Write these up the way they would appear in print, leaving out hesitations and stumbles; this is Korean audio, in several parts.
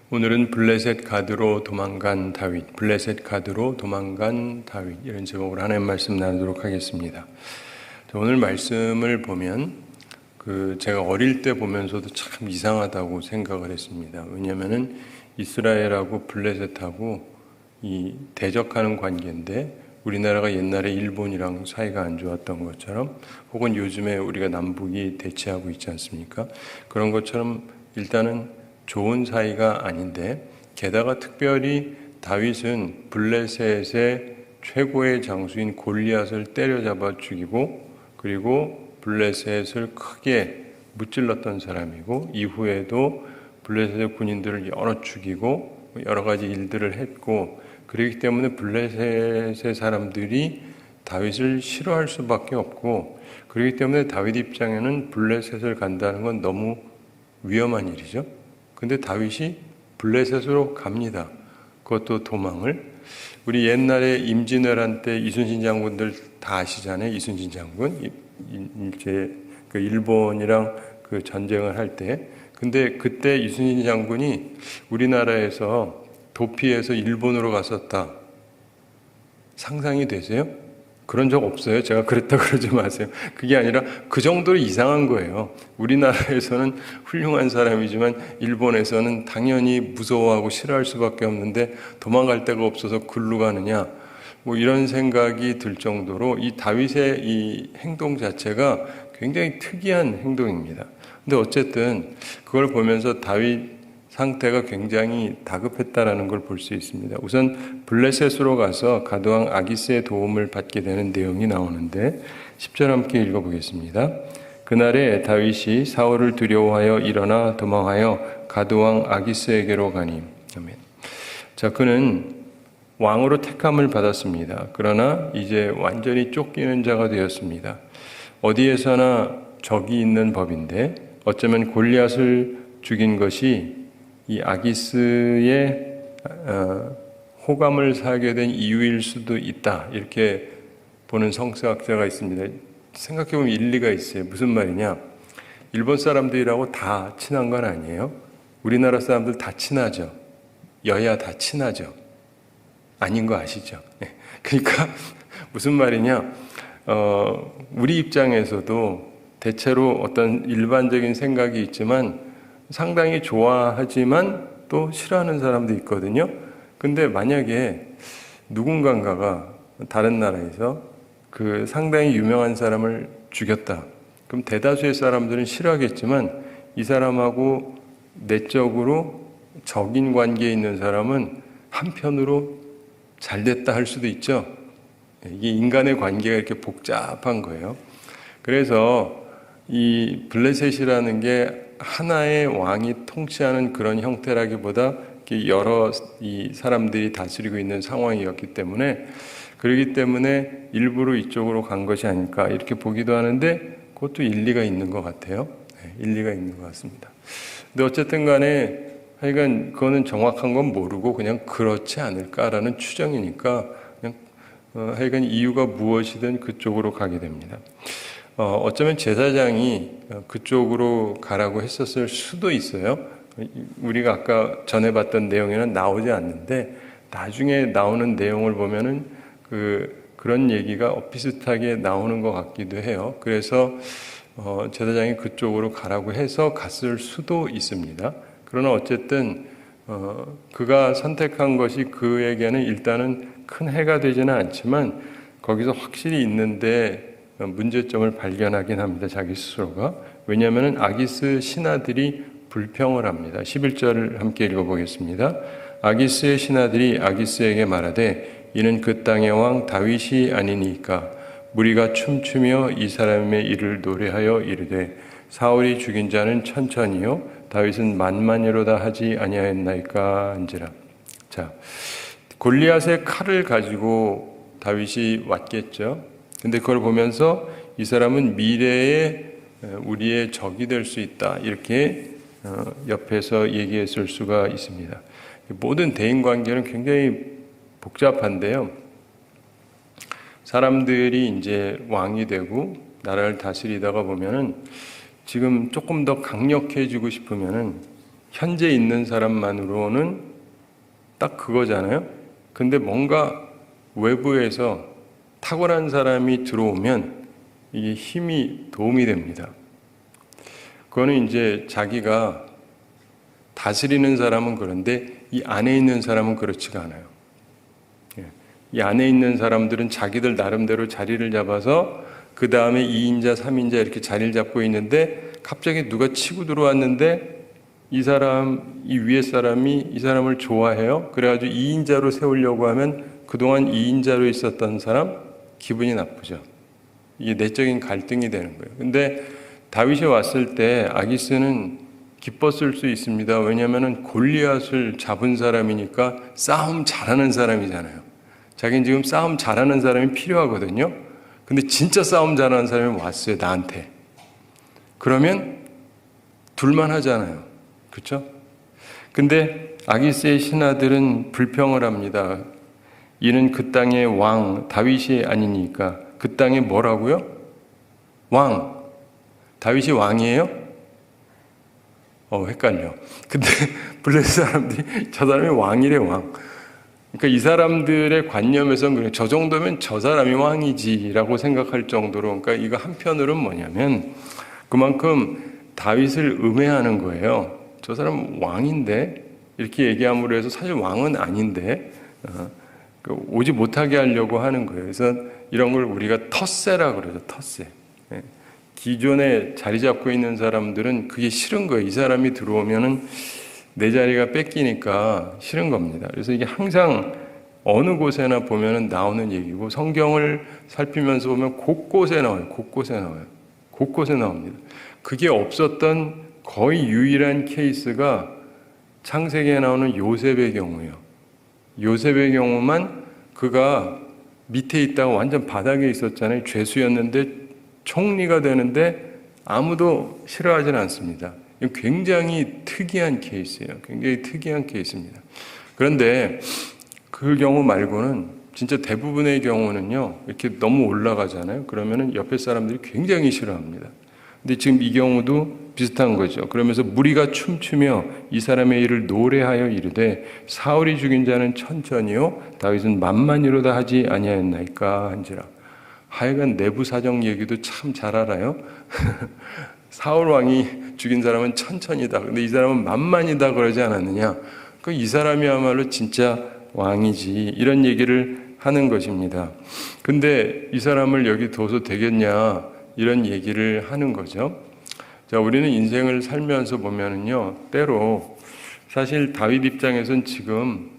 오늘은 블레셋 가드로 도망간 다윗, 블레셋 가드로 도망간 다윗, 이런 제목으로 하나님 말씀 나누도록 하겠습니다. 오늘 말씀을 보면 제가 어릴 때 보면서도 참 이상하다고 생각을 했습니다. 왜냐하면은 이스라엘하고 블레셋하고 이 대적하는 관계인데, 우리나라가 옛날에 일본이랑 사이가 안 좋았던 것처럼, 혹은 요즘에 우리가 남북이 대치하고 있지 않습니까? 그런 것처럼 일단은 좋은 사이가 아닌데, 게다가 특별히 다윗은 블레셋의 최고의 장수인 골리앗을 때려잡아 죽이고, 그리고 블레셋을 크게 무찔렀던 사람이고, 이후에도 블레셋의 군인들을 여러 죽이고 여러 가지 일들을 했고, 그렇기 때문에 블레셋의 사람들이 다윗을 싫어할 수밖에 없고, 그렇기 때문에 다윗 입장에는 블레셋을 간다는 건 너무 위험한 일이죠. 근데 다윗이 블레셋으로 갑니다. 그것도 도망을. 우리 옛날에 임진왜란 때 이순신 장군들 다 아시잖아요. 이순신 장군, 이제 그 일본이랑 그 전쟁을 할 때. 근데 그때 이순신 장군이 우리나라에서 도피해서 일본으로 갔었다. 상상이 되세요? 그런 적 없어요. 제가 그랬다 그러지 마세요. 그게 아니라 그 정도로 이상한 거예요. 우리나라에서는 훌륭한 사람이지만 일본에서는 당연히 무서워하고 싫어할 수밖에 없는데, 도망갈 데가 없어서 글로 가느냐, 뭐 이런 생각이 들 정도로 이 다윗의 이 행동 자체가 굉장히 특이한 행동입니다. 근데 어쨌든 그걸 보면서 다윗 상태가 굉장히 다급했다라는 걸 볼 수 있습니다. 우선 블레셋으로 가서 가드왕 아기스의 도움을 받게 되는 내용이 나오는데, 10절 함께 읽어보겠습니다. 그날에 다윗이 사울을 두려워하여 일어나 도망하여 가드왕 아기스에게로 가니. 아멘. 자, 그는 왕으로 택함을 받았습니다. 그러나 이제 완전히 쫓기는 자가 되었습니다. 어디에서나 적이 있는 법인데, 어쩌면 골리앗을 죽인 것이 이 아기스의 호감을 사게 된 이유일 수도 있다, 이렇게 보는 성서학자가 있습니다. 생각해보면 일리가 있어요. 무슨 말이냐? 일본 사람들이라고 다 친한 건 아니에요. 우리나라 사람들 다 친하죠. 여야 다 친하죠. 아닌 거 아시죠? 네. 그러니까 무슨 말이냐? 우리 입장에서도 대체로 어떤 일반적인 생각이 있지만 상당히 좋아하지만 또 싫어하는 사람도 있거든요. 근데 만약에 누군가가 다른 나라에서 그 상당히 유명한 사람을 죽였다. 그럼 대다수의 사람들은 싫어하겠지만, 이 사람하고 내적으로 적인 관계에 있는 사람은 한편으로 잘 됐다 할 수도 있죠. 이게 인간의 관계가 이렇게 복잡한 거예요. 그래서 이 블레셋이라는 게 하나의 왕이 통치하는 그런 형태라기보다 여러 이 사람들이 다스리고 있는 상황이었기 때문에, 그렇기 때문에 일부러 이쪽으로 간 것이 아닐까, 이렇게 보기도 하는데, 그것도 일리가 있는 것 같아요. 네, 일리가 있는 것 같습니다. 근데 어쨌든 간에 하여간 그거는 정확한 건 모르고 그냥 그렇지 않을까라는 추정이니까, 그냥 하여간 이유가 무엇이든 그쪽으로 가게 됩니다. 어쩌면 제사장이 그쪽으로 가라고 했었을 수도 있어요. 우리가 아까 전에 봤던 내용에는 나오지 않는데, 나중에 나오는 내용을 보면은 그런 얘기가 비슷하게 나오는 것 같기도 해요. 그래서 제사장이 그쪽으로 가라고 해서 갔을 수도 있습니다. 그러나 어쨌든 그가 선택한 것이 그에게는 일단은 큰 해가 되지는 않지만, 거기서 확실히 있는데 문제점을 발견하긴 합니다. 자기 스스로가. 왜냐하면 아기스 신하들이 불평을 합니다. 11절을 함께 읽어보겠습니다. 아기스의 신하들이 아기스에게 말하되, 이는 그 땅의 왕 다윗이 아니니까. 무리가 춤추며 이 사람의 일을 노래하여 이르되, 사울이 죽인 자는 천천히요 다윗은 만만이로다 하지 아니하였나이까 한지라. 자, 골리앗의 칼을 가지고 다윗이 왔겠죠. 근데 그걸 보면서 이 사람은 미래에 우리의 적이 될 수 있다, 이렇게 옆에서 얘기했을 수가 있습니다. 모든 대인관계는 굉장히 복잡한데요. 사람들이 이제 왕이 되고 나라를 다스리다가 보면은, 지금 조금 더 강력해지고 싶으면은 현재 있는 사람만으로는 딱 그거잖아요. 근데 뭔가 외부에서 탁월한 사람이 들어오면 이게 힘이 도움이 됩니다. 그거는 이제 자기가 다스리는 사람은 그런데 이 안에 있는 사람은 그렇지가 않아요. 이 안에 있는 사람들은 자기들 나름대로 자리를 잡아서 그 다음에 2인자, 3인자 이렇게 자리를 잡고 있는데 갑자기 누가 치고 들어왔는데 이 위에 사람이 이 사람을 좋아해요. 그래가지고 2인자로 세우려고 하면 그동안 2인자로 있었던 사람 기분이 나쁘죠. 이게 내적인 갈등이 되는 거예요. 근데 다윗이 왔을 때 아기스는 기뻤을 수 있습니다. 왜냐하면 골리앗을 잡은 사람이니까 싸움 잘하는 사람이잖아요. 자기는 지금 싸움 잘하는 사람이 필요하거든요. 근데 진짜 싸움 잘하는 사람이 왔어요, 나한테. 그러면 둘만 하잖아요. 그렇죠? 근데 아기스의 신하들은 불평을 합니다. 이는 그 땅의 왕 다윗이 아니니까. 그 땅에 뭐라고요? 왕. 다윗이 왕이에요? 헷갈려. 근데 블레셋 사람들이 저 사람이 왕이래, 왕. 그러니까 이 사람들의 관념에서는 그래. 저 정도면 저 사람이 왕이지라고 생각할 정도로. 그러니까 이거 한편으로는 뭐냐면 그만큼 다윗을 음해하는 거예요. 저 사람 왕인데 이렇게 얘기함으로 해서 사실 왕은 아닌데 오지 못하게 하려고 하는 거예요. 그래서 이런 걸 우리가 텃세라 그러죠. 텃세. 기존에 자리 잡고 있는 사람들은 그게 싫은 거예요. 이 사람이 들어오면은 내 자리가 뺏기니까 싫은 겁니다. 그래서 이게 항상 어느 곳에나 보면은 나오는 얘기고 성경을 살피면서 보면 곳곳에 나와요. 곳곳에 나와요. 곳곳에 나옵니다. 그게 없었던 거의 유일한 케이스가 창세기에 나오는 요셉의 경우예요. 요셉의 경우만 그가 밑에 있다가 완전 바닥에 있었잖아요. 죄수였는데 총리가 되는데 아무도 싫어하지는 않습니다. 이건 굉장히 특이한 케이스예요. 굉장히 특이한 케이스입니다. 그런데 그 경우 말고는 진짜 대부분의 경우는요, 이렇게 너무 올라가잖아요. 그러면은 옆에 사람들이 굉장히 싫어합니다. 근데 지금 이 경우도 비슷한 거죠. 그러면서 무리가 춤추며 이 사람의 일을 노래하여 이르되 사울이 죽인 자는 천천히요 다윗은 만만히로다 하지 아니하였나이까 한지라. 하여간 내부 사정 얘기도 참 잘 알아요. 사울 왕이 죽인 사람은 천천히다. 근데 이 사람은 만만이다 그러지 않았느냐. 이 사람이야말로 진짜 왕이지. 이런 얘기를 하는 것입니다. 근데 이 사람을 여기 둬서 되겠냐. 이런 얘기를 하는 거죠. 자, 우리는 인생을 살면서 보면은요, 때로 사실 다윗 입장에선 지금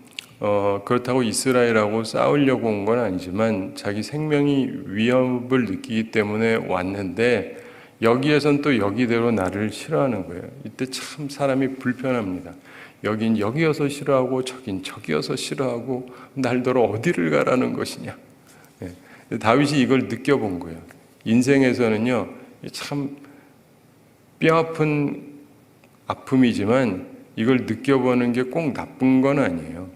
그렇다고 이스라엘하고 싸우려고 온 건 아니지만 자기 생명이 위협을 느끼기 때문에 왔는데 여기에선 또 여기대로 나를 싫어하는 거예요. 이때 참 사람이 불편합니다. 여긴 여기여서 싫어하고 저긴 저기여서 싫어하고 날더러 어디를 가라는 것이냐. 다윗이 이걸 느껴본 거예요. 인생에서는요, 참 뼈아픈 아픔이지만 이걸 느껴보는 게 꼭 나쁜 건 아니에요.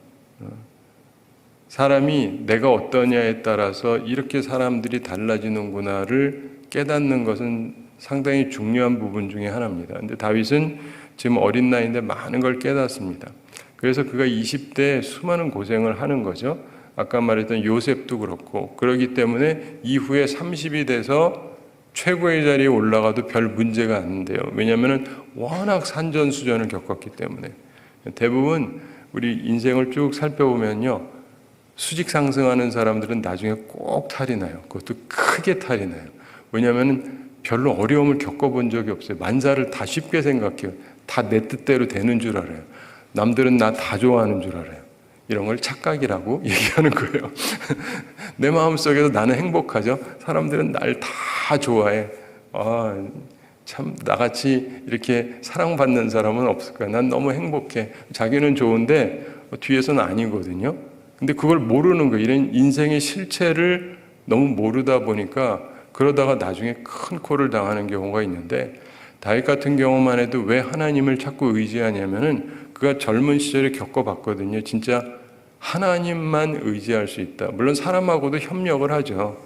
사람이 내가 어떠냐에 따라서 이렇게 사람들이 달라지는구나를 깨닫는 것은 상당히 중요한 부분 중에 하나입니다. 근데 다윗은 지금 어린 나이인데 많은 걸 깨닫습니다. 그래서 그가 20대에 수많은 고생을 하는 거죠. 아까 말했던 요셉도 그렇고, 그렇기 때문에 이후에 30이 돼서 최고의 자리에 올라가도 별 문제가 안 돼요. 왜냐하면 워낙 산전수전을 겪었기 때문에. 대부분 우리 인생을 쭉 살펴보면요, 수직 상승하는 사람들은 나중에 꼭 탈이 나요. 그것도 크게 탈이 나요. 왜냐하면 별로 어려움을 겪어본 적이 없어요. 만사를 다 쉽게 생각해요. 다 내 뜻대로 되는 줄 알아요. 남들은 나 다 좋아하는 줄 알아요. 이런 걸 착각이라고 얘기하는 거예요. 내 마음속에서 나는 행복하죠. 사람들은 날 다 좋아해. 참 나같이 이렇게 사랑받는 사람은 없을 거야. 난 너무 행복해. 자기는 좋은데 뒤에서는 아니거든요. 근데 그걸 모르는 거예요. 이런 인생의 실체를 너무 모르다 보니까 그러다가 나중에 큰 콜을 당하는 경우가 있는데, 다윗 같은 경우만 해도 왜 하나님을 자꾸 의지하냐면은 그가 젊은 시절에 겪어봤거든요. 진짜 하나님만 의지할 수 있다. 물론 사람하고도 협력을 하죠.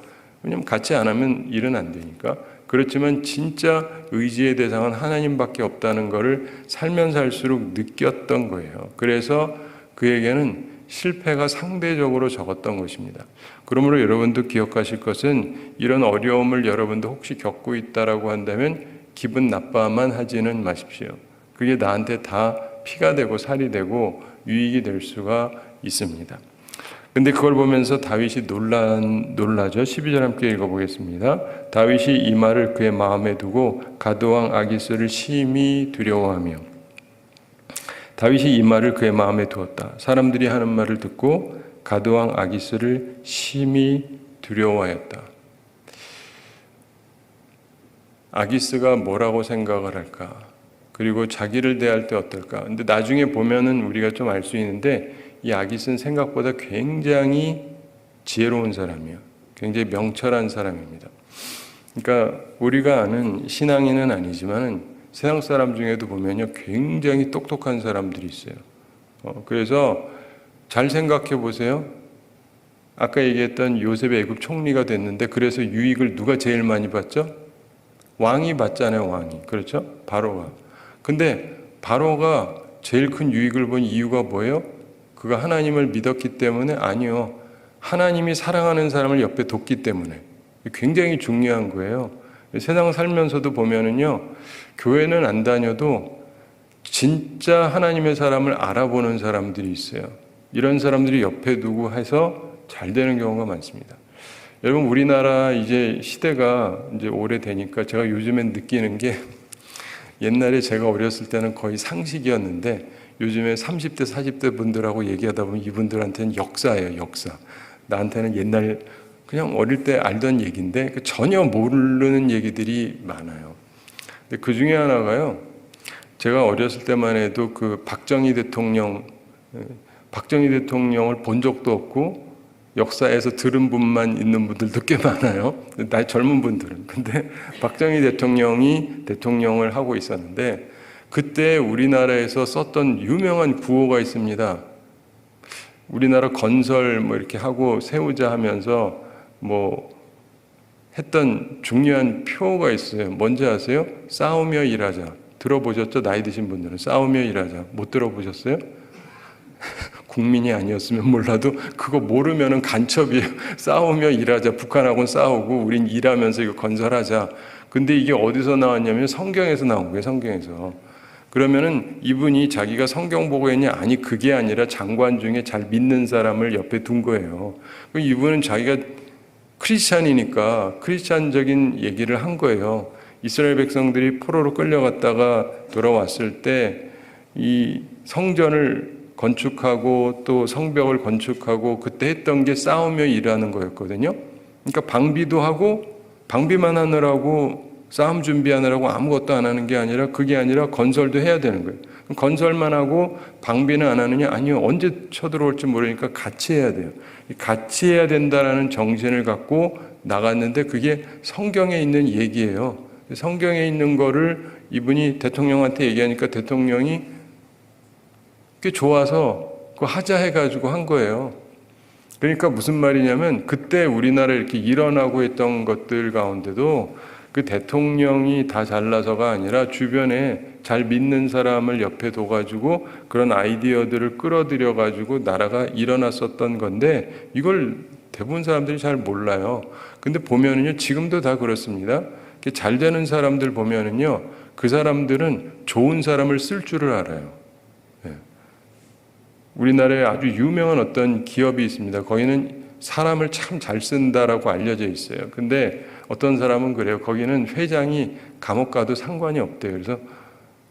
왜냐면 같이 안 하면 일은 안 되니까. 그렇지만 진짜 의지의 대상은 하나님밖에 없다는 것을 살면 살수록 느꼈던 거예요. 그래서 그에게는 실패가 상대적으로 적었던 것입니다. 그러므로 여러분도 기억하실 것은 이런 어려움을 여러분도 혹시 겪고 있다라고 한다면 기분 나빠만 하지는 마십시오. 그게 나한테 다 피가 되고 살이 되고 유익이 될 수가 있습니다. 근데 그걸 보면서 다윗이 놀라죠. 12절 함께 읽어보겠습니다. 다윗이 이 말을 그의 마음에 두고 가드왕 아기스를 심히 두려워하며, 다윗이 이 말을 그의 마음에 두었다. 사람들이 하는 말을 듣고 가드왕 아기스를 심히 두려워하였다. 아기스가 뭐라고 생각을 할까? 그리고 자기를 대할 때 어떨까? 근데 나중에 보면은 우리가 좀 알 수 있는데 이 아기스는 생각보다 굉장히 지혜로운 사람이에요. 굉장히 명철한 사람입니다. 그러니까 우리가 아는 신앙인은 아니지만 세상 사람 중에도 보면요, 굉장히 똑똑한 사람들이 있어요. 그래서 잘 생각해 보세요. 아까 얘기했던 요셉의 애굽 총리가 됐는데 그래서 유익을 누가 제일 많이 봤죠? 왕이 받잖아요, 왕이. 그렇죠? 바로가. 근데 바로가 제일 큰 유익을 본 이유가 뭐예요? 그가 하나님을 믿었기 때문에? 아니요. 하나님이 사랑하는 사람을 옆에 뒀기 때문에. 굉장히 중요한 거예요. 세상 살면서도 보면은요, 교회는 안 다녀도 진짜 하나님의 사람을 알아보는 사람들이 있어요. 이런 사람들이 옆에 두고 해서 잘 되는 경우가 많습니다. 여러분, 우리나라 이제 시대가 이제 오래되니까 제가 요즘엔 느끼는 게 옛날에 제가 어렸을 때는 거의 상식이었는데 요즘에 30대, 40대 분들하고 얘기하다 보면 이분들한테는 역사예요, 역사. 나한테는 옛날 그냥 어릴 때 알던 얘기인데 전혀 모르는 얘기들이 많아요. 근데 그 중에 하나가요, 제가 어렸을 때만 해도 그 박정희 대통령을 본 적도 없고 역사에서 들은 분만 있는 분들도 꽤 많아요. 나이 젊은 분들은. 근데 박정희 대통령이 대통령을 하고 있었는데 그때 우리나라에서 썼던 유명한 구호가 있습니다. 우리나라 건설 뭐 이렇게 하고 세우자 하면서 뭐 했던 중요한 표가 있어요. 뭔지 아세요? 싸우며 일하자. 들어보셨죠? 나이 드신 분들은. 싸우며 일하자. 못 들어보셨어요? 국민이 아니었으면 몰라도 그거 모르면은 간첩이에요. 싸우며 일하자. 북한하고는 싸우고 우린 일하면서 이거 건설하자. 근데 이게 어디서 나왔냐면 성경에서 나온 거예요. 성경에서. 그러면은 이분이 자기가 성경 보고 했냐? 아니, 그게 아니라 장관 중에 잘 믿는 사람을 옆에 둔 거예요. 이분은 자기가 크리스찬이니까 크리스찬적인 얘기를 한 거예요. 이스라엘 백성들이 포로로 끌려갔다가 돌아왔을 때 이 성전을 건축하고 또 성벽을 건축하고 그때 했던 게 싸우며 일하는 거였거든요. 그러니까 방비도 하고 방비만 하느라고 싸움 준비하느라고 아무것도 안 하는 게 아니라 그게 아니라 건설도 해야 되는 거예요. 건설만 하고 방비는 안 하느냐? 아니요. 언제 쳐들어올지 모르니까 같이 해야 돼요. 같이 해야 된다는 정신을 갖고 나갔는데 그게 성경에 있는 얘기예요. 성경에 있는 거를 이분이 대통령한테 얘기하니까 대통령이 꽤 좋아서 그거 하자 해가지고 한 거예요. 그러니까 무슨 말이냐면 그때 우리나라에 이렇게 일어나고 있던 것들 가운데도 그 대통령이 다 잘나서가 아니라 주변에 잘 믿는 사람을 옆에 둬가지고 그런 아이디어들을 끌어들여가지고 나라가 일어났었던 건데 이걸 대부분 사람들이 잘 몰라요. 근데 보면은요, 지금도 다 그렇습니다. 잘 되는 사람들 보면은요, 그 사람들은 좋은 사람을 쓸 줄을 알아요. 우리나라에 아주 유명한 어떤 기업이 있습니다. 거기는 사람을 참 잘 쓴다라고 알려져 있어요. 근데 어떤 사람은 그래요. 거기는 회장이 감옥 가도 상관이 없대요. 그래서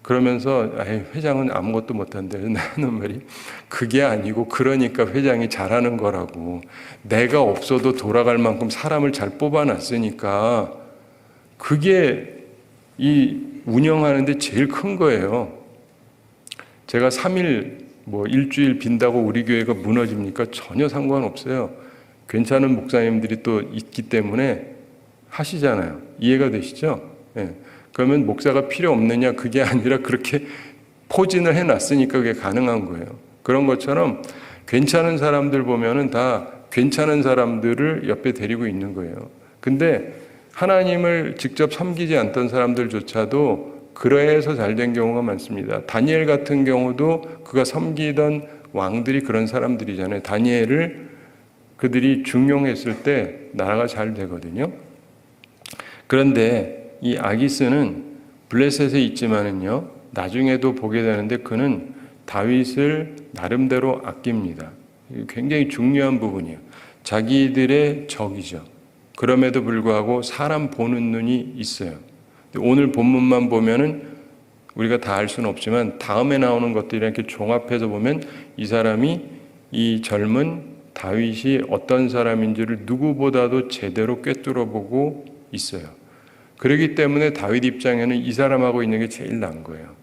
그러면서 회장은 아무것도 못한대요. 나는 말이 그게 아니고 그러니까 회장이 잘하는 거라고. 내가 없어도 돌아갈 만큼 사람을 잘 뽑아놨으니까 그게 이 운영하는데 제일 큰 거예요. 제가 3일 일주일 빈다고 우리 교회가 무너집니까? 전혀 상관없어요. 괜찮은 목사님들이 또 있기 때문에 하시잖아요. 이해가 되시죠? 네. 그러면 목사가 필요 없느냐? 그게 아니라 그렇게 포진을 해놨으니까 그게 가능한 거예요. 그런 것처럼 괜찮은 사람들 보면은 다 괜찮은 사람들을 옆에 데리고 있는 거예요. 근데 하나님을 직접 섬기지 않던 사람들조차도 그래서 잘된 경우가 많습니다. 다니엘 같은 경우도 그가 섬기던 왕들이 그런 사람들이잖아요. 다니엘을 그들이 중용했을 때 나라가 잘 되거든요. 그런데 이 아기스는 블레셋에 있지만은요, 나중에도 보게 되는데 그는 다윗을 나름대로 아낍니다. 굉장히 중요한 부분이에요. 자기들의 적이죠. 그럼에도 불구하고 사람 보는 눈이 있어요. 오늘 본문만 보면은 우리가 다 알 수는 없지만 다음에 나오는 것들이 이렇게 종합해서 보면 이 사람이 이 젊은 다윗이 어떤 사람인지를 누구보다도 제대로 꿰뚫어 보고 있어요. 그렇기 때문에 다윗 입장에는 이 사람하고 있는 게 제일 나은 거예요.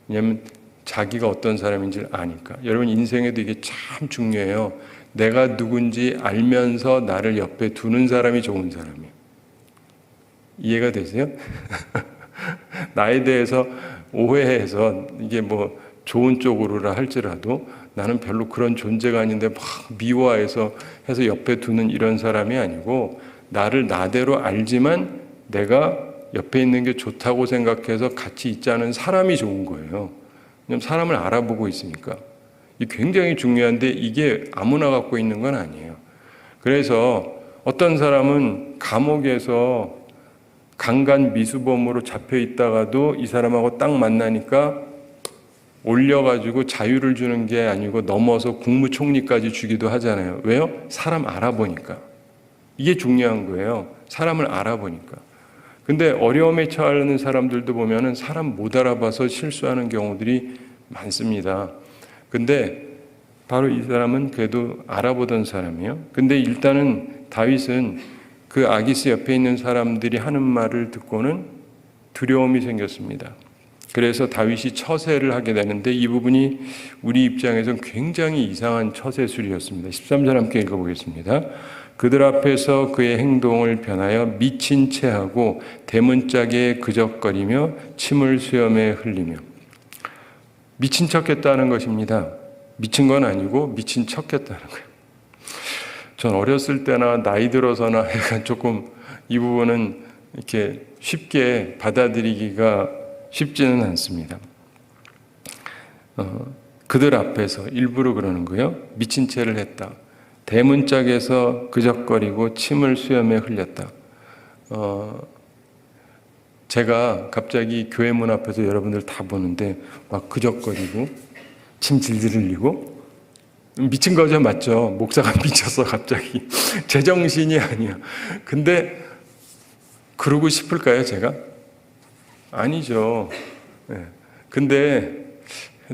왜냐하면 자기가 어떤 사람인지를 아니까. 여러분 인생에도 이게 참 중요해요. 내가 누군지 알면서 나를 옆에 두는 사람이 좋은 사람이에요. 이해가 되세요? 나에 대해서 오해해서 이게 뭐 좋은 쪽으로라 할지라도 나는 별로 그런 존재가 아닌데 막 미워해서 해서 옆에 두는 이런 사람이 아니고 나를 나대로 알지만 내가 옆에 있는 게 좋다고 생각해서 같이 있자는 사람이 좋은 거예요. 왜냐하면 사람을 알아보고 있으니까. 이게 굉장히 중요한데 이게 아무나 갖고 있는 건 아니에요. 그래서 어떤 사람은 감옥에서 강간 미수범으로 잡혀 있다가도 이 사람하고 딱 만나니까 올려가지고 자유를 주는 게 아니고 넘어서 국무총리까지 주기도 하잖아요. 왜요? 사람 알아보니까. 이게 중요한 거예요. 사람을 알아보니까. 근데 어려움에 처하는 사람들도 보면은 사람 못 알아봐서 실수하는 경우들이 많습니다. 근데 바로 이 사람은 그래도 알아보던 사람이에요. 근데 일단은 다윗은 그 아기스 옆에 있는 사람들이 하는 말을 듣고는 두려움이 생겼습니다. 그래서 다윗이 처세를 하게 되는데 이 부분이 우리 입장에서는 굉장히 이상한 처세술이었습니다. 13절 함께 읽어보겠습니다. 그들 앞에서 그의 행동을 변하여 미친 채 하고 대문짝에 그적거리며 침을 수염에 흘리며. 미친 척 했다는 것입니다. 미친 건 아니고 미친 척 했다는 거예요. 전 어렸을 때나 나이 들어서나 약간 조금 이 부분은 이렇게 쉽게 받아들이기가 쉽지는 않습니다. 그들 앞에서 일부러 그러는 거예요. 미친 채를 했다. 대문짝에서 그적거리고 침을 수염에 흘렸다. 제가 갑자기 교회 문 앞에서 여러분들 다 보는데 막 그적거리고 침 질질 흘리고 미친 거죠, 맞죠? 목사가 미쳤어 갑자기. 제정신이 아니야. 근데 그러고 싶을까요, 제가? 아니죠. 근데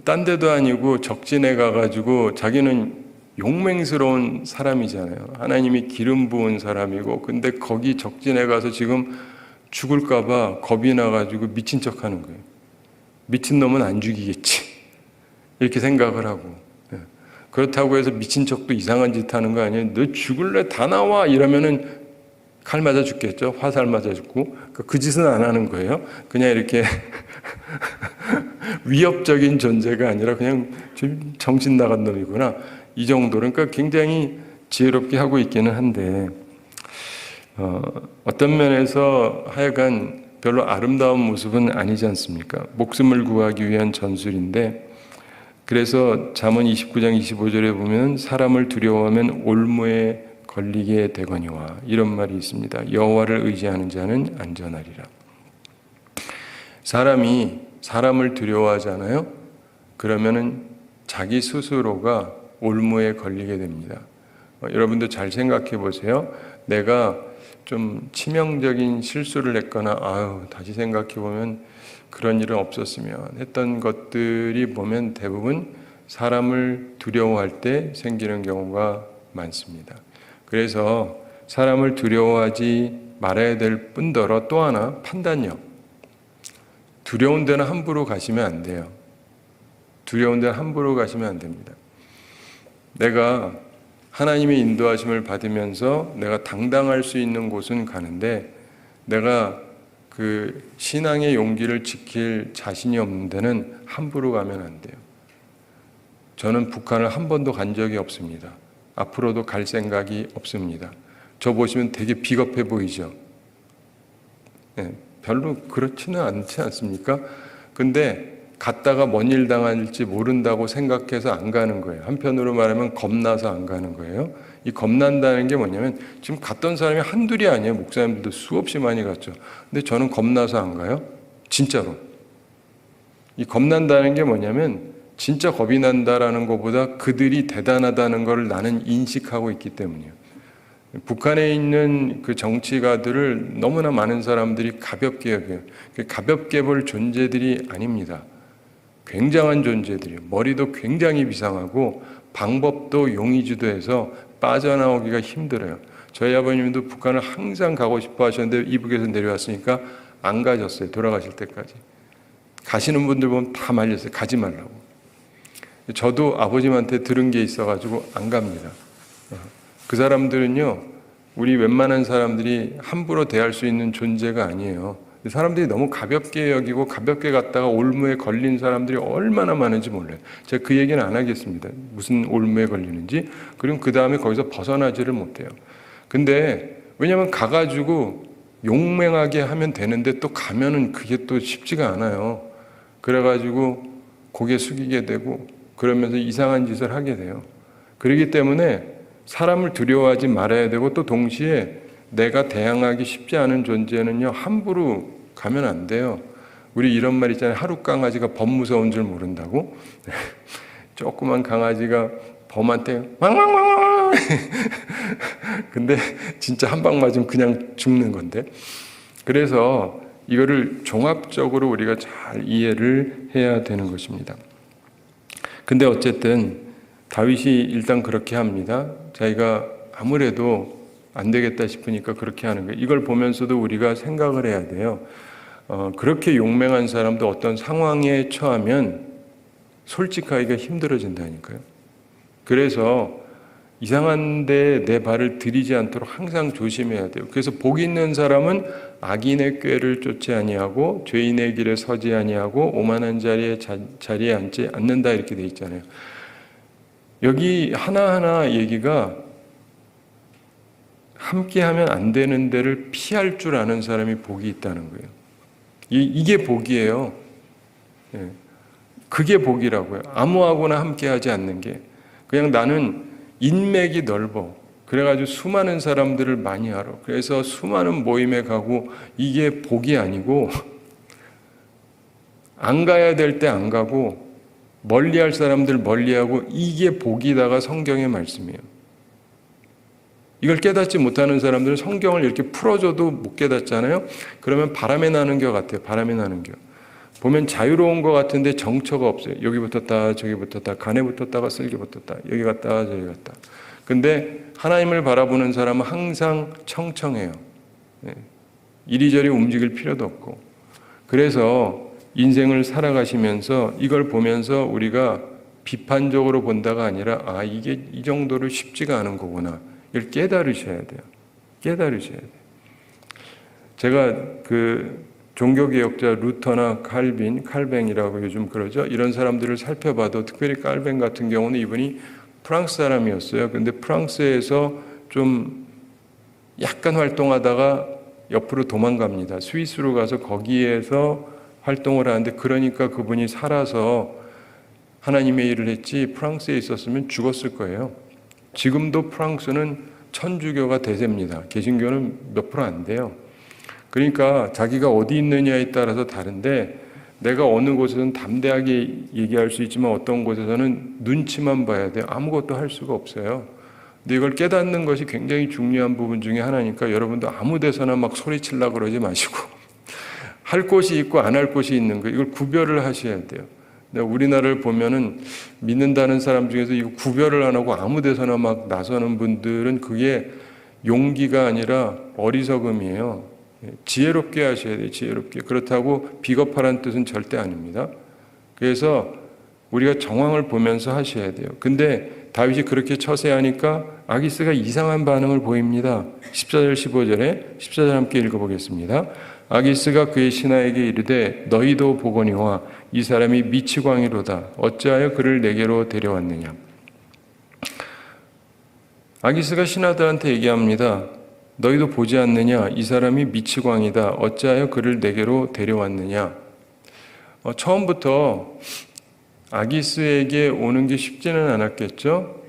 딴 데도 아니고 적진에 가가지고 자기는 용맹스러운 사람이잖아요. 하나님이 기름 부은 사람이고, 근데 거기 적진에 가서 지금 죽을까봐 겁이 나가지고 미친 척 하는 거예요. 미친 놈은 안 죽이겠지. 이렇게 생각을 하고. 그렇다고 해서 미친 척도 이상한 짓 하는 거 아니에요? 너 죽을래? 다 나와! 이러면은 칼 맞아 죽겠죠? 화살 맞아 죽고. 그 짓은 안 하는 거예요. 그냥 이렇게 위협적인 존재가 아니라 그냥 좀 정신 나간 놈이구나. 이 정도로. 그러니까 굉장히 지혜롭게 하고 있기는 한데, 어떤 면에서 하여간 별로 아름다운 모습은 아니지 않습니까? 목숨을 구하기 위한 전술인데, 그래서 잠언 29장 25절에 보면 사람을 두려워하면 올무에 걸리게 되거니와 이런 말이 있습니다. 여호와를 의지하는 자는 안전하리라. 사람이 사람을 두려워하잖아요. 그러면은 자기 스스로가 올무에 걸리게 됩니다. 여러분도 잘 생각해 보세요. 내가 좀 치명적인 실수를 했거나 다시 생각해 보면 그런 일은 없었으면 했던 것들이 보면 대부분 사람을 두려워할 때 생기는 경우가 많습니다. 그래서 사람을 두려워하지 말아야 될 뿐더러 또 하나 판단력. 두려운 데는 함부로 가시면 안 돼요. 두려운 데는 함부로 가시면 안 됩니다. 내가 하나님의 인도하심을 받으면서 내가 당당할 수 있는 곳은 가는데 내가 그 신앙의 용기를 지킬 자신이 없는 데는 함부로 가면 안 돼요. 저는 북한을 한 번도 간 적이 없습니다. 앞으로도 갈 생각이 없습니다. 저 보시면 되게 비겁해 보이죠? 별로 그렇지는 않지 않습니까? 근데 갔다가 뭔 일 당할지 모른다고 생각해서 안 가는 거예요. 한편으로 말하면 겁나서 안 가는 거예요. 이 겁난다는 게 뭐냐면 지금 갔던 사람이 한둘이 아니에요. 목사님들도 수없이 많이 갔죠. 근데 저는 겁나서 안 가요. 진짜로. 이 겁난다는 게 뭐냐면 진짜 겁이 난다라는 것보다 그들이 대단하다는 걸 나는 인식하고 있기 때문이에요. 북한에 있는 그 정치가들을 너무나 많은 사람들이 가볍게 여겨요. 가볍게 볼 존재들이 아닙니다. 굉장한 존재들이에요. 머리도 굉장히 비상하고 방법도 용의주도해서 빠져나오기가 힘들어요. 저희 아버님도 북한을 항상 가고 싶어 하셨는데 이북에서 내려왔으니까 안 가셨어요. 돌아가실 때까지. 가시는 분들 보면 다 말렸어요. 가지 말라고. 저도 아버님한테 들은 게 있어가지고 안 갑니다. 그 사람들은요, 우리 웬만한 사람들이 함부로 대할 수 있는 존재가 아니에요. 사람들이 너무 가볍게 여기고 가볍게 갔다가 올무에 걸린 사람들이 얼마나 많은지 몰라요. 제가 그 얘기는 안 하겠습니다. 무슨 올무에 걸리는지. 그리고 그 다음에 거기서 벗어나지를 못해요. 근데 왜냐하면 가가지고 용맹하게 하면 되는데 또 가면은 그게 또 쉽지가 않아요. 그래가지고 고개 숙이게 되고 그러면서 이상한 짓을 하게 돼요. 그렇기 때문에 사람을 두려워하지 말아야 되고 또 동시에 내가 대항하기 쉽지 않은 존재는요, 함부로 가면 안 돼요. 우리 이런 말 있잖아요. 하루 강아지가 범 무서운 줄 모른다고. 조그만 강아지가 범한테 왕왕왕왕 근데 진짜 한 방 맞으면 그냥 죽는 건데. 그래서 이거를 종합적으로 우리가 잘 이해를 해야 되는 것입니다. 근데 어쨌든 다윗이 일단 그렇게 합니다. 자기가 아무래도 안 되겠다 싶으니까 그렇게 하는 거예요. 이걸 보면서도 우리가 생각을 해야 돼요. 그렇게 용맹한 사람도 어떤 상황에 처하면 솔직하기가 힘들어진다니까요. 그래서 이상한 데 내 발을 들이지 않도록 항상 조심해야 돼요. 그래서 복 있는 사람은 악인의 꾀를 쫓지 아니하고 죄인의 길에 서지 아니하고 오만한 자리에 앉지 않는다 이렇게 돼 있잖아요. 여기 하나하나 얘기가 함께하면 안 되는 데를 피할 줄 아는 사람이 복이 있다는 거예요. 이게 복이에요. 그게 복이라고요. 아무하고나 함께하지 않는 게. 그냥 나는 인맥이 넓어. 그래가지고 수많은 사람들을 많이 알아. 그래서 수많은 모임에 가고 이게 복이 아니고 안 가야 될 때 안 가고 멀리할 사람들 멀리하고 이게 복이다가 성경의 말씀이에요. 이걸 깨닫지 못하는 사람들은 성경을 이렇게 풀어줘도 못 깨닫잖아요. 그러면 바람에 나는 겨 같아요. 바람에 나는 겨. 보면 자유로운 것 같은데 정처가 없어요. 여기 붙었다 저기 붙었다 간에 붙었다가 쓸개 붙었다 여기 갔다 저기 갔다. 근데 하나님을 바라보는 사람은 항상 청청해요. 이리저리 움직일 필요도 없고. 그래서 인생을 살아가시면서 이걸 보면서 우리가 비판적으로 본다가 아니라 이게 이 정도로 쉽지가 않은 거구나. 이걸 깨달으셔야 돼요. 깨달으셔야 돼요. 제가 그 종교개혁자 루터나 칼뱅이라고 요즘 그러죠. 이런 사람들을 살펴봐도 특별히 칼뱅 같은 경우는 이분이 프랑스 사람이었어요. 근데 프랑스에서 좀 약간 활동하다가 옆으로 도망갑니다. 스위스로 가서 거기에서 활동을 하는데 그러니까 그분이 살아서 하나님의 일을 했지 프랑스에 있었으면 죽었을 거예요. 지금도 프랑스는 천주교가 대세입니다. 개신교는 몇 프로 안 돼요. 그러니까 자기가 어디 있느냐에 따라서 다른데 내가 어느 곳에서는 담대하게 얘기할 수 있지만 어떤 곳에서는 눈치만 봐야 돼요. 아무것도 할 수가 없어요. 근데 이걸 깨닫는 것이 굉장히 중요한 부분 중에 하나니까 여러분도 아무 데서나 막 소리치려고 그러지 마시고 할 곳이 있고 안 할 곳이 있는 거 이걸 구별을 하셔야 돼요. 우리나라를 보면은 믿는다는 사람 중에서 이거 구별을 안 하고 아무 데서나 막 나서는 분들은 그게 용기가 아니라 어리석음이에요. 지혜롭게 하셔야 돼요. 지혜롭게. 그렇다고 비겁하라는 뜻은 절대 아닙니다. 그래서 우리가 정황을 보면서 하셔야 돼요. 근데 다윗이 그렇게 처세하니까 아기스가 이상한 반응을 보입니다. 14절 15절에 14절 함께 읽어보겠습니다. 아기스가 그의 신하에게 이르되 너희도 보거니와 이 사람이 미치광이로다. 어찌하여 그를 내게로 데려왔느냐. 아기스가 신하들한테 얘기합니다. 너희도 보지 않느냐? 이 사람이 미치광이다. 어찌하여 그를 내게로 데려왔느냐? 처음부터 아기스에게 오는 게 쉽지는 않았겠죠?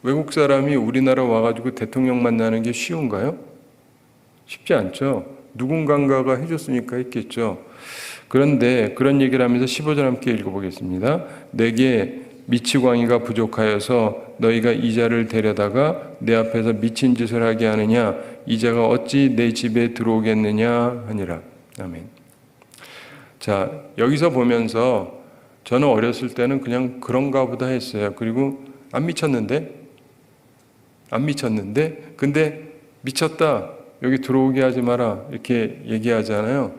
외국 사람이 우리나라 와가지고 대통령 만나는 게 쉬운가요? 쉽지 않죠. 누군가가 해줬으니까 했겠죠. 그런데 그런 얘기를 하면서 15절 함께 읽어보겠습니다. 내게 미치광이가 부족하여서 너희가 이자를 데려다가 내 앞에서 미친 짓을 하게 하느냐? 이자가 어찌 내 집에 들어오겠느냐 하니라. 아멘. 자, 여기서 보면서 저는 어렸을 때는 그냥 그런가 보다 했어요. 그리고 안 미쳤는데 근데 미쳤다. 여기 들어오게 하지 마라. 이렇게 얘기하잖아요.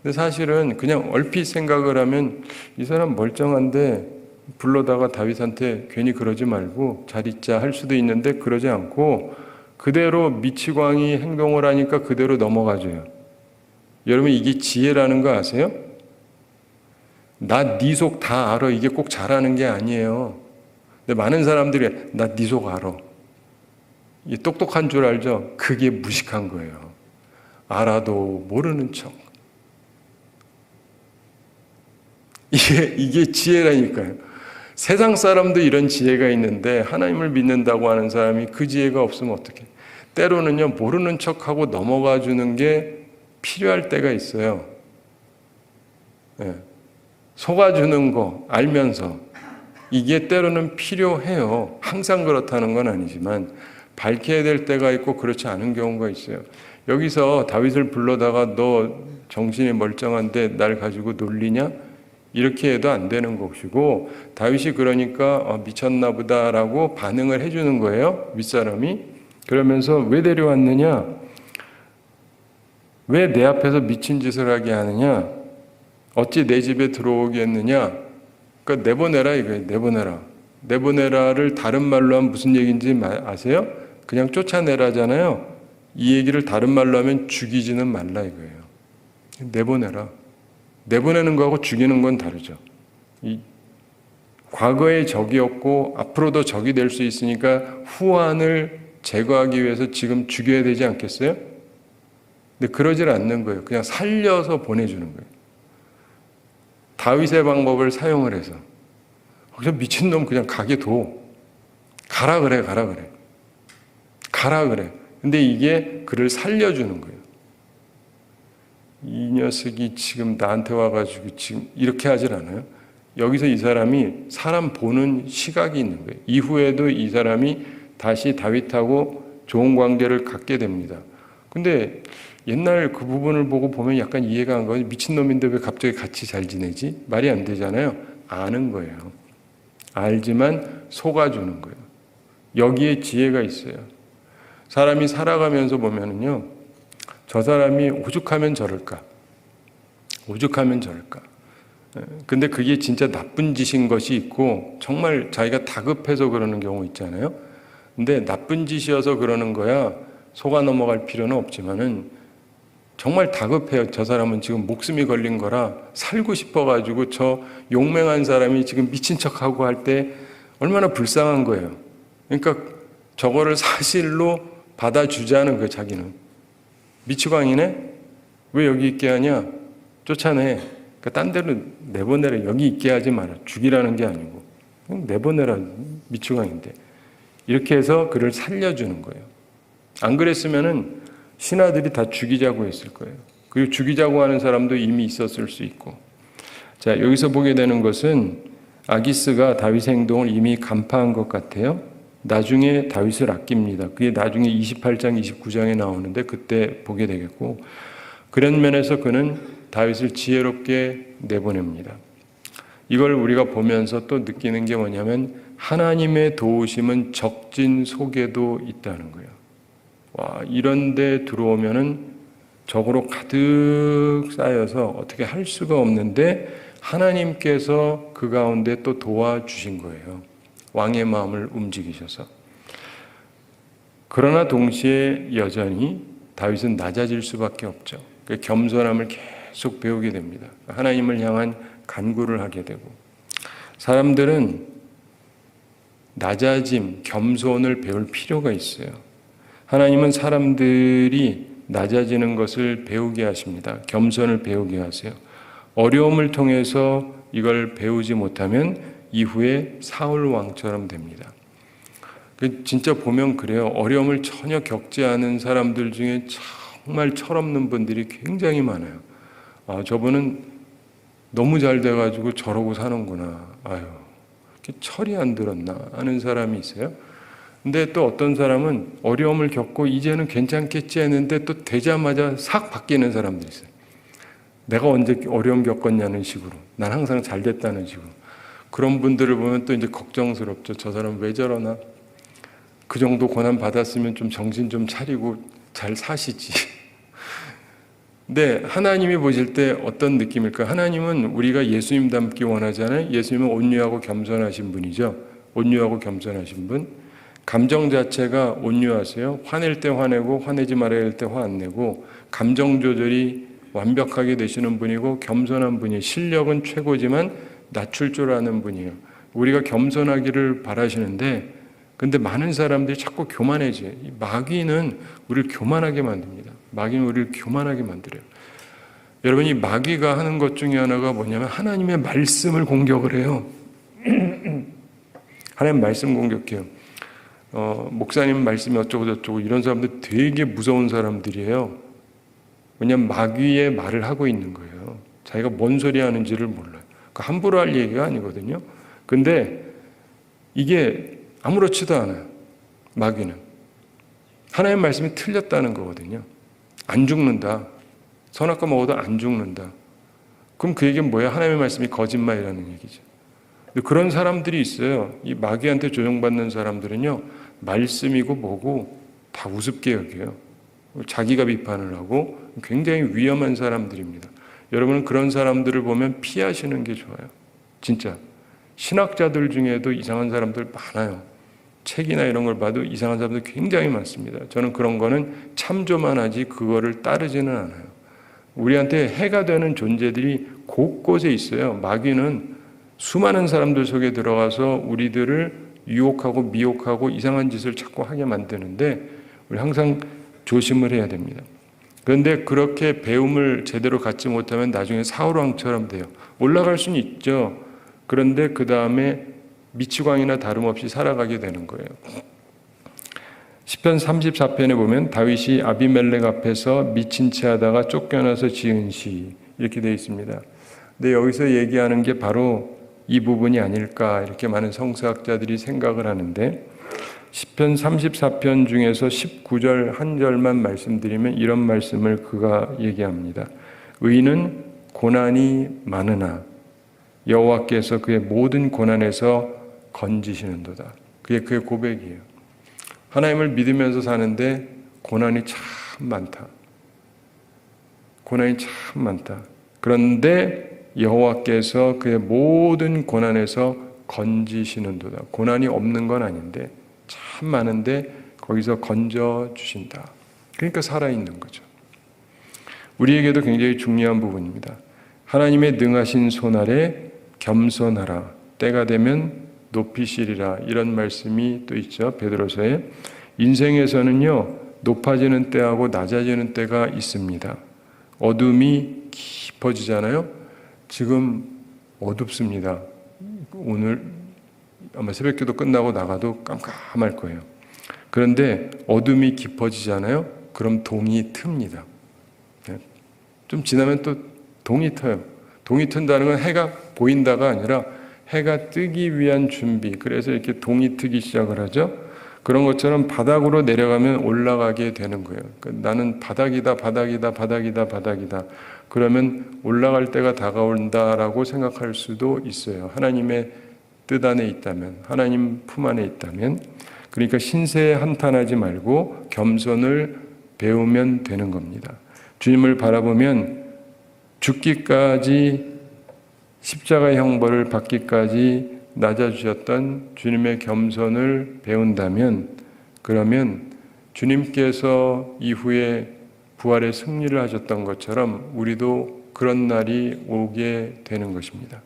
근데 사실은 그냥 얼핏 생각을 하면 이 사람 멀쩡한데 불러다가 다윗한테 괜히 그러지 말고 잘 있자 할 수도 있는데 그러지 않고 그대로 미치광이 행동을 하니까 그대로 넘어가줘요. 여러분 이게 지혜라는 거 아세요? 나 네 속 다 알아. 이게 꼭 잘하는 게 아니에요. 근데 많은 사람들이 나 네 속 알아. 이 똑똑한 줄 알죠? 그게 무식한 거예요. 알아도 모르는 척. 이게 지혜라니까요. 세상 사람도 이런 지혜가 있는데 하나님을 믿는다고 하는 사람이 그 지혜가 없으면 어떡해. 때로는요, 모르는 척하고 넘어가 주는 게 필요할 때가 있어요. 네. 속아주는 거 알면서 이게 때로는 필요해요. 항상 그렇다는 건 아니지만 밝혀야 될 때가 있고 그렇지 않은 경우가 있어요. 여기서 다윗을 불러다가 너 정신이 멀쩡한데 날 가지고 놀리냐? 이렇게 해도 안 되는 것이고 다윗이 그러니까 미쳤나 보다라고 반응을 해주는 거예요. 윗사람이. 그러면서 왜 데려왔느냐? 왜 내 앞에서 미친 짓을 하게 하느냐? 어찌 내 집에 들어오겠느냐? 그러니까 내보내라 이거예요. 내보내라. 내보내라를 다른 말로 하면 무슨 얘기인지 아세요? 그냥 쫓아내라잖아요. 이 얘기를 다른 말로 하면 죽이지는 말라 이거예요. 내보내라. 내보내는 거하고 죽이는 건 다르죠. 과거의 적이었고 앞으로도 적이 될 수 있으니까 후환을 제거하기 위해서 지금 죽여야 되지 않겠어요? 근데 그러질 않는 거예요. 그냥 살려서 보내주는 거예요. 다윗의 방법을 사용을 해서 그냥 미친놈 그냥 가게 둬. 가라 그래. 근데 이게 그를 살려주는 거예요. 이 녀석이 지금 나한테 와가지고 지금 이렇게 하질 않아요. 여기서 이 사람이 사람 보는 시각이 있는 거예요. 이후에도 이 사람이 다시 다윗하고 좋은 관계를 갖게 됩니다. 근데 옛날 그 부분을 보고 보면 약간 이해가 안 가요. 미친놈인데 왜 갑자기 같이 잘 지내지? 말이 안 되잖아요. 아는 거예요. 알지만 속아주는 거예요. 여기에 지혜가 있어요. 사람이 살아가면서 보면은요. 저 사람이 오죽하면 저럴까? 근데 그게 진짜 나쁜 짓인 것이 있고 정말 자기가 다급해서 그러는 경우 있잖아요. 근데 나쁜 짓이어서 그러는 거야 속아 넘어갈 필요는 없지만은 정말 다급해요. 저 사람은 지금 목숨이 걸린 거라 살고 싶어가지고 저 용맹한 사람이 지금 미친 척하고 할 때 얼마나 불쌍한 거예요. 그러니까 저거를 사실로 받아주자는 거예요. 자기는. 미치광이네? 왜 여기 있게 하냐? 쫓아내. 그러니까 딴 데로 내보내라. 여기 있게 하지 마라. 죽이라는 게 아니고. 그냥 내보내라. 미치광인데. 이렇게 해서 그를 살려주는 거예요. 안 그랬으면은 신하들이 다 죽이자고 했을 거예요. 그리고 죽이자고 하는 사람도 이미 있었을 수 있고. 자, 여기서 보게 되는 것은 아기스가 다윗의 행동을 이미 간파한 것 같아요. 나중에 다윗을 아낍니다. 그게 나중에 28장, 29장에 나오는데 그때 보게 되겠고 그런 면에서 그는 다윗을 지혜롭게 내보냅니다. 이걸 우리가 보면서 또 느끼는 게 뭐냐면 하나님의 도우심은 적진 속에도 있다는 거예요. 와, 이런 데 들어오면은 적으로 가득 쌓여서 어떻게 할 수가 없는데 하나님께서 그 가운데 또 도와주신 거예요. 왕의 마음을 움직이셔서. 그러나 동시에 여전히 다윗은 낮아질 수밖에 없죠. 그 겸손함을 계속 배우게 됩니다. 하나님을 향한 간구를 하게 되고 사람들은 낮아짐, 겸손을 배울 필요가 있어요. 하나님은 사람들이 낮아지는 것을 배우게 하십니다. 겸손을 배우게 하세요. 어려움을 통해서 이걸 배우지 못하면 이후에 사울 왕처럼 됩니다. 진짜 보면 그래요. 어려움을 전혀 겪지 않은 사람들 중에 정말 철없는 분들이 굉장히 많아요. 아, 저분은 너무 잘 돼가지고 저러고 사는구나. 아유, 이렇게 철이 안 들었나 하는 사람이 있어요. 근데 또 어떤 사람은 어려움을 겪고 이제는 괜찮겠지 했는데 또 되자마자 싹 바뀌는 사람들이 있어요. 내가 언제 어려움 겪었냐는 식으로. 난 항상 잘 됐다는 식으로. 그런 분들을 보면 또 이제 걱정스럽죠. 저 사람 왜 저러나? 그 정도 고난 받았으면 좀 정신 좀 차리고 잘 사시지. 근데 하나님이 보실 때 어떤 느낌일까? 하나님은 우리가 예수님 닮기 원하잖아요. 예수님은 온유하고 겸손하신 분이죠. 온유하고 겸손하신 분. 감정 자체가 온유하세요. 화낼 때 화내고 화내지 말아야 할 때 화 안 내고 감정 조절이 완벽하게 되시는 분이고 겸손한 분이에요. 실력은 최고지만 낮출 줄 아는 분이에요. 우리가 겸손하기를 바라시는데 근데 많은 사람들이 자꾸 교만해져요. 이 마귀는 우리를 교만하게 만듭니다. 마귀는 우리를 교만하게 만들어요. 여러분, 이 마귀가 하는 것 중에 하나가 뭐냐면 하나님의 말씀을 공격을 해요. 하나님 말씀 공격해요. 목사님 말씀이 어쩌고 저쩌고 이런 사람들 되게 무서운 사람들이에요. 왜냐하면 마귀의 말을 하고 있는 거예요. 자기가 뭔 소리 하는지를 몰라요. 함부로 할 얘기가 아니거든요. 근데 이게 아무렇지도 않아요. 마귀는. 하나님 말씀이 틀렸다는 거거든요. 안 죽는다. 선악과 먹어도 안 죽는다. 그럼 그 얘기는 뭐예요? 하나님의 말씀이 거짓말이라는 얘기죠. 그런 사람들이 있어요. 이 마귀한테 조종받는 사람들은요, 말씀이고 뭐고 다 우습게 여겨요. 자기가 비판을 하고 굉장히 위험한 사람들입니다. 여러분은 그런 사람들을 보면 피하시는 게 좋아요. 진짜. 신학자들 중에도 이상한 사람들 많아요. 책이나 이런 걸 봐도 이상한 사람들 굉장히 많습니다. 저는 그런 거는 참조만 하지 그거를 따르지는 않아요. 우리한테 해가 되는 존재들이 곳곳에 있어요. 마귀는 수많은 사람들 속에 들어가서 우리들을 유혹하고 미혹하고 이상한 짓을 자꾸 하게 만드는데 우리 항상 조심을 해야 됩니다. 그런데 그렇게 배움을 제대로 갖지 못하면 나중에 사울왕처럼 돼요. 올라갈 수는 있죠. 그런데 그 다음에 미치광이나 다름없이 살아가게 되는 거예요. 시편 34편에 보면 다윗이 아비멜렉 앞에서 미친 채 하다가 쫓겨나서 지은 시 이렇게 되어 있습니다. 근데 여기서 얘기하는 게 바로 이 부분이 아닐까 이렇게 많은 성서학자들이 생각을 하는데 시편 34편 중에서 19절 한 절만 말씀드리면 이런 말씀을 그가 얘기합니다. 의인은 고난이 많으나 여호와께서 그의 모든 고난에서 건지시는도다. 그게 그의 고백이에요. 하나님을 믿으면서 사는데 고난이 참 많다. 고난이 참 많다. 그런데 여호와께서 그의 모든 고난에서 건지시는도다. 고난이 없는 건 아닌데 참 많은데 거기서 건져주신다. 그러니까 살아있는 거죠. 우리에게도 굉장히 중요한 부분입니다. 하나님의 능하신 손 아래 겸손하라. 때가 되면 높이시리라. 이런 말씀이 또 있죠. 베드로서에. 인생에서는요, 높아지는 때하고 낮아지는 때가 있습니다. 어둠이 깊어지잖아요. 지금 어둡습니다. 오늘 아마 새벽기도 끝나고 나가도 깜깜할 거예요. 그런데 어둠이 깊어지잖아요. 그럼 동이 틉니다. 좀 지나면 또 동이 터요. 동이 튼다는 건 해가 보인다가 아니라 해가 뜨기 위한 준비. 그래서 이렇게 동이 트기 시작을 하죠. 그런 것처럼 바닥으로 내려가면 올라가게 되는 거예요. 그러니까 나는 바닥이다. 그러면 올라갈 때가 다가온다라고 생각할 수도 있어요. 하나님의 뜻 안에 있다면, 하나님 품 안에 있다면. 그러니까 신세에 한탄하지 말고 겸손을 배우면 되는 겁니다. 주님을 바라보면 죽기까지 십자가의 형벌을 받기까지 낮아주셨던 주님의 겸손을 배운다면, 그러면 주님께서 이후에 부활의 승리를 하셨던 것처럼 우리도 그런 날이 오게 되는 것입니다.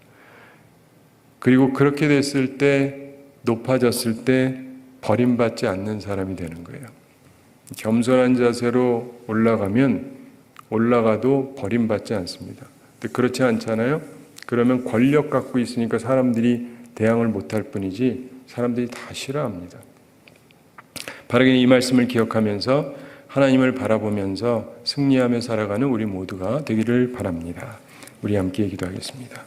그리고 그렇게 됐을 때, 높아졌을 때 버림받지 않는 사람이 되는 거예요. 겸손한 자세로 올라가도 버림받지 않습니다. 근데 그렇지 않잖아요? 그러면 권력 갖고 있으니까 사람들이 대항을 못할 뿐이지 사람들이 다 싫어합니다. 바르게 이 말씀을 기억하면서 하나님을 바라보면서 승리하며 살아가는 우리 모두가 되기를 바랍니다. 우리 함께 기도하겠습니다.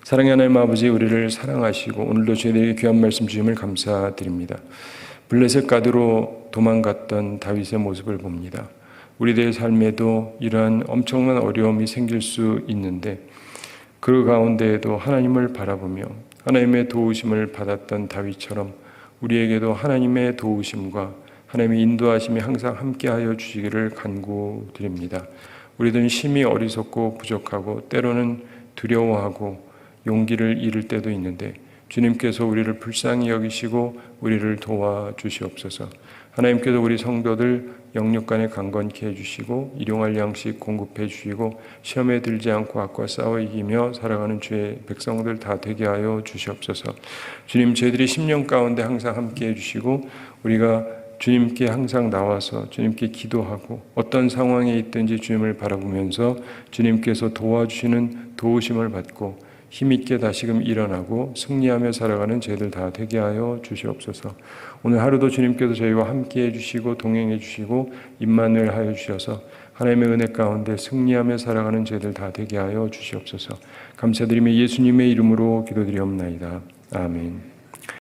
사랑의 하나님 아버지, 우리를 사랑하시고 오늘도 저희들에게 귀한 말씀 주심을 감사드립니다. 블레셋 가드로 도망갔던 다윗의 모습을 봅니다. 우리들의 삶에도 이러한 엄청난 어려움이 생길 수 있는데 그 가운데에도 하나님을 바라보며 하나님의 도우심을 받았던 다윗처럼 우리에게도 하나님의 도우심과 하나님의 인도하심이 항상 함께하여 주시기를 간구드립니다. 우리들은 심히 어리석고 부족하고 때로는 두려워하고 용기를 잃을 때도 있는데 주님께서 우리를 불쌍히 여기시고 우리를 도와주시옵소서. 하나님께서 우리 성도들 영육간에 강건케 해주시고 일용할 양식 공급해 주시고 시험에 들지 않고 악과 싸워 이기며 살아가는 주의 백성들 다 되게 하여 주시옵소서. 주님, 저희들이 심령 가운데 항상 함께 해주시고 우리가 주님께 항상 나와서 주님께 기도하고 어떤 상황에 있든지 주님을 바라보면서 주님께서 도와주시는 도우심을 받고 힘있게 다시금 일어나고 승리하며 살아가는 저희들 다 되게 하여 주시옵소서. 오늘 하루도 주님께서 저희와 함께 해주시고 동행해 주시고 임만을 하여 주셔서 하나님의 은혜 가운데 승리하며 살아가는 저희들 다 되게 하여 주시옵소서. 감사드리며 예수님의 이름으로 기도드리옵나이다. 아멘.